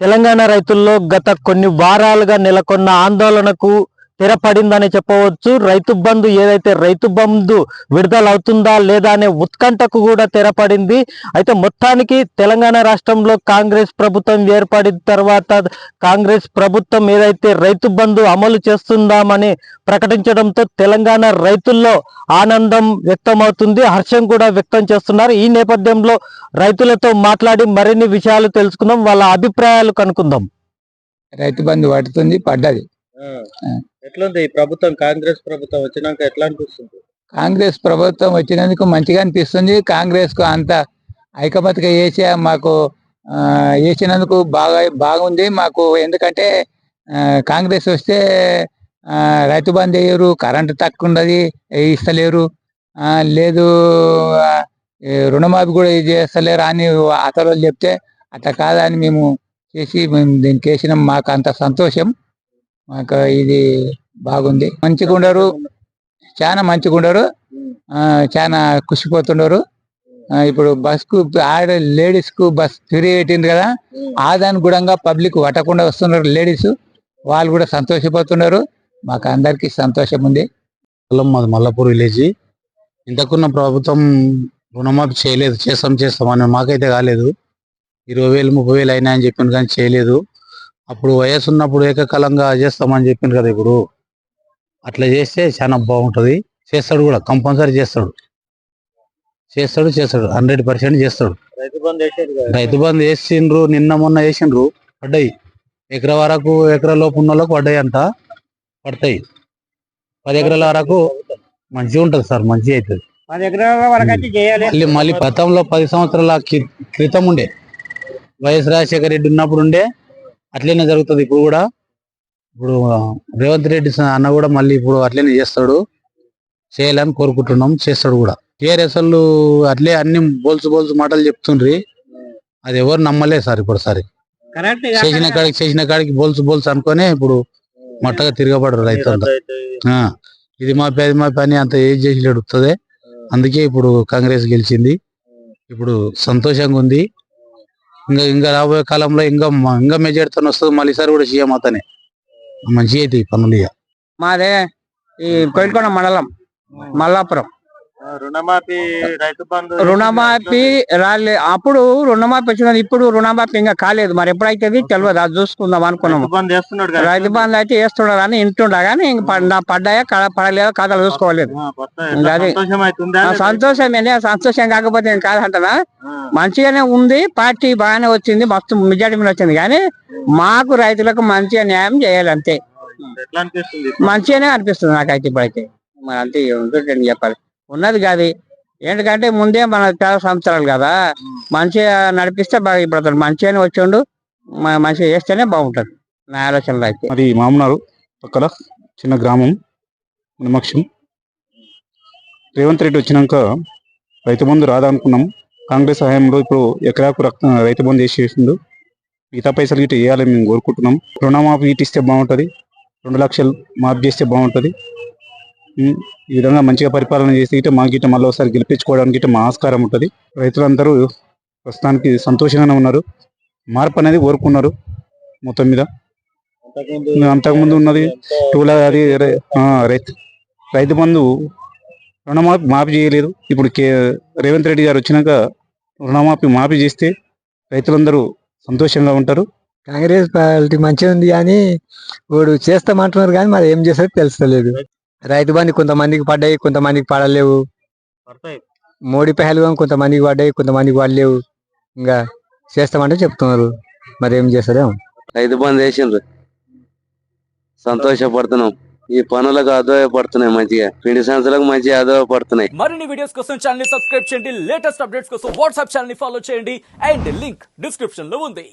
తెలంగాణ రైతుల్లో గత కొన్ని వారాలుగా నెలకొన్న ఆందోళనకు తెరపడిందని చెప్పవచ్చు. రైతు బంధు ఏదైతే రైతు బంధు విడుదల అవుతుందా లేదా అనే ఉత్కంఠకు కూడా తెరపడింది. అయితే మొత్తానికి తెలంగాణ రాష్ట్రంలో కాంగ్రెస్ ప్రభుత్వం ఏర్పడిన తర్వాత కాంగ్రెస్ ప్రభుత్వం ఏదైతే రైతు బంధు అమలు చేస్తుందామని ప్రకటించడంతో తెలంగాణ రైతుల్లో ఆనందం వ్యక్తమవుతుంది, హర్షం కూడా వ్యక్తం చేస్తున్నారు. ఈ నేపథ్యంలో రైతులతో మాట్లాడి మరిన్ని విషయాలు తెలుసుకుందాం, వాళ్ళ అభిప్రాయాలు కనుక్కుందాం. రైతు బంధు పడుతుంది, పడ్డది. ఎట్లుంది ఈ ప్రభుత్వం? కాంగ్రెస్ ప్రభుత్వం వచ్చినాక ఎట్లా అనిపిస్తుంది? కాంగ్రెస్ ప్రభుత్వం వచ్చినందుకు మంచిగా అనిపిస్తుంది. కాంగ్రెస్ కు అంత ఐకమత్యగా వేసి మాకు వేసినందుకు బాగుంది మాకు. ఎందుకంటే కాంగ్రెస్ వస్తే రైతు బంధు వేయరు, కరెంటు తక్కువ ఉన్నది ఇస్తలేరు, లేదు రుణమాఫీ కూడా చేస్తలేరు అని అతలు చెప్తే అట్లా కాదని మేము దీనికి వేసినాం. మాకు అంత సంతోషం, మాకు ఇది బాగుంది. మంచిగా ఉండరు, చాలా మంచిగా ఉండరు, చాలా ఖుషిపోతుండరు. ఇప్పుడు బస్ కు లేడీస్ కు బస్ ఫ్రీ పెట్టింది కదా, ఆదాని కూడా పబ్లిక్ పట్టకుండా వస్తున్నారు లేడీస్, వాళ్ళు కూడా సంతోషపోతున్నారు. మాకు అందరికి సంతోషం ఉంది. మాది మల్లాపూర్ విలేజ్. ఇంతకున్న ప్రభుత్వం రుణమాఫీ చేయలేదు. చేస్తామని మాకైతే కాలేదు. 20,000 30,000 అయినా అని చెప్పింది కానీ చేయలేదు. అప్పుడు వయసు ఉన్నప్పుడు ఏకకాలంగా చేస్తామని చెప్పింది కదా, ఇప్పుడు అట్లా చేస్తే చాలా బాగుంటుంది. చేస్తాడు కూడా, కంపల్సరీ చేస్తాడు 100% చేస్తాడు. రైతు బంధు వేసిండ్రు, నిన్న మొన్న వేసిండ్రు, పడ్డాయి. ఎకరా లోపు ఉన్న వాళ్ళకు పడ్డాయి అంట, పడతాయి. 10 ఎకరాల వరకు మంచిగా ఉంటుంది సార్, మంచిగా అవుతుంది. మళ్ళీ గతంలో 10 సంవత్సరాల క్రితం ఉండే వైఎస్ రాజశేఖర రెడ్డి ఉన్నప్పుడు ఉండే అట్లనే జరుగుతుంది ఇప్పుడు కూడా. ఇప్పుడు రేవంత్ రెడ్డి అన్న కూడా మళ్ళీ ఇప్పుడు అట్లనే చేస్తాడు, చేయాలని కోరుకుంటున్నాం. చేస్తాడు కూడా. టీఆర్ఎస్ వాళ్ళు అట్లే అన్ని బోల్సు మాటలు చెప్తుండ్రి, అది ఎవరు నమ్మలేదు సార్. ఇప్పుడు సారి చేసిన కాడికి బోల్సు అనుకొని ఇప్పుడు మట్టగా తిరగబడరు రైతు అంతా. ఇది మా పని అంత ఏం చేసి అడుగుతుంది. అందుకే ఇప్పుడు కాంగ్రెస్ గెలిచింది. ఇప్పుడు సంతోషంగా ఉంది. ఇంకా రాబోయే కాలంలో ఇంకా మెజార్టీతో వస్తుంది. మళ్ళీ సార్ కూడా సీఎం అతనే. మంచిగా అయితే ఈ పనులు. మాదే ఈ కోయిల్కొండ మండలం మల్లాపురం. రుణమాఫీ రాలే, అప్పుడు రుణమాఫీ వచ్చినది, ఇప్పుడు రుణమాఫీ ఇంకా కాలేదు. మరి ఎప్పుడైతే తెలియదు, అది చూసుకుందాం అనుకున్నాము. రైతు బంధు అయితే వేస్తున్నాడు అని ఇంటుండా కానీ పడ్డాయా పడలేదా కథలు చూసుకోలేదు. అది సంతోషం కాకపోతే ఏం కాదంటనా, మంచిగానే ఉంది. పార్టీ బాగానే వచ్చింది, మస్తు మెజార్టీ మీద వచ్చింది. కానీ మాకు రైతులకు మంచిగా న్యాయం చేయాలి, అంతే. మంచిగానే అనిపిస్తుంది నాకైతే ఇప్పుడైతే. మరి అంతే ఉంటుంది చెప్పాలి, ఉన్నది కాదు. ఎందుకంటే ముందే మన చాలా సంవత్సరాలు కదా, మంచిగా నడిపిస్తే బాగా ఇప్పుడు మంచిగానే వచ్చిండు. మంచిగా చేస్తేనే బాగుంటది నా ఆలోచనలో అయితే. అది మామూనారు పక్కల చిన్న గ్రామం నిమక్షం. రేవంత్ రెడ్డి వచ్చినాక రైతు బంధు రాదనుకున్నాం. కాంగ్రెస్ హయాంలో ఇప్పుడు ఎకరాకు రైతు బంధు వేసేసిండు. మిగతా పైసలు గిట్ట వేయాలని మేము కోరుకుంటున్నాం. రుణమాఫీ గిట్ట ఇస్తే బాగుంటుంది, 2 లక్షలు మాఫీ చేస్తే బాగుంటుంది. ఈ విధంగా మంచిగా పరిపాలన చేసి గిట్ట మా గిట్ట మళ్ళీ ఒకసారి గెలిపించుకోవడానికి గిట్ట మా ఆస్కారం ఉంటుంది. రైతులందరూ ప్రస్తుతానికి సంతోషంగానే ఉన్నారు. మార్పు అనేది కోరుకున్నారు. మొత్తం మీద అంతకుముందు ఉన్నది అది రైతు బంధు మాఫీ చేయలేదు. ఇప్పుడు రేవంత్ రెడ్డి గారు వచ్చినాక మాఫీ చేస్తే రైతులందరూ సంతోషంగా ఉంటారు. కాంగ్రెస్ పార్టీ మంచిగా ఉంది కానీ వాడు చేస్తామంటున్నారు కానీ మరి ఏం చేస్తారో తెలుస్తలేదు. రైతు బంధు కొంతమందికి పడ్డాయి, కొంతమందికి పడలేవు. మోడీ పైసలు కొంతమందికి పడ్డాయి, కొంతమందికి పడలేవు. ఇంకా చేస్తామంటే చెప్తున్నారు, మరి ఏం చేస్తారేమో. రైతు బంధు వేసిండ్రు, సంతోషపడుతున్నాం. ఈ పనులకు ఆదాయపడుతున్నాయి, మంచిగా 20 సంవత్సరాలకు మంచిగా ఆదాయపడుతున్నాయి. మరిన్ని వీడియోస్ కోసం ఛానల్ ని సబ్స్క్రైబ్ చేయండి, లేటెస్ట్ అప్డేట్స్ కోసం వాట్సాప్ ఛానల్ ని ఫాలో చేయండి, అండ్ లింక్ డిస్క్రిప్షన్ లో ఉంది.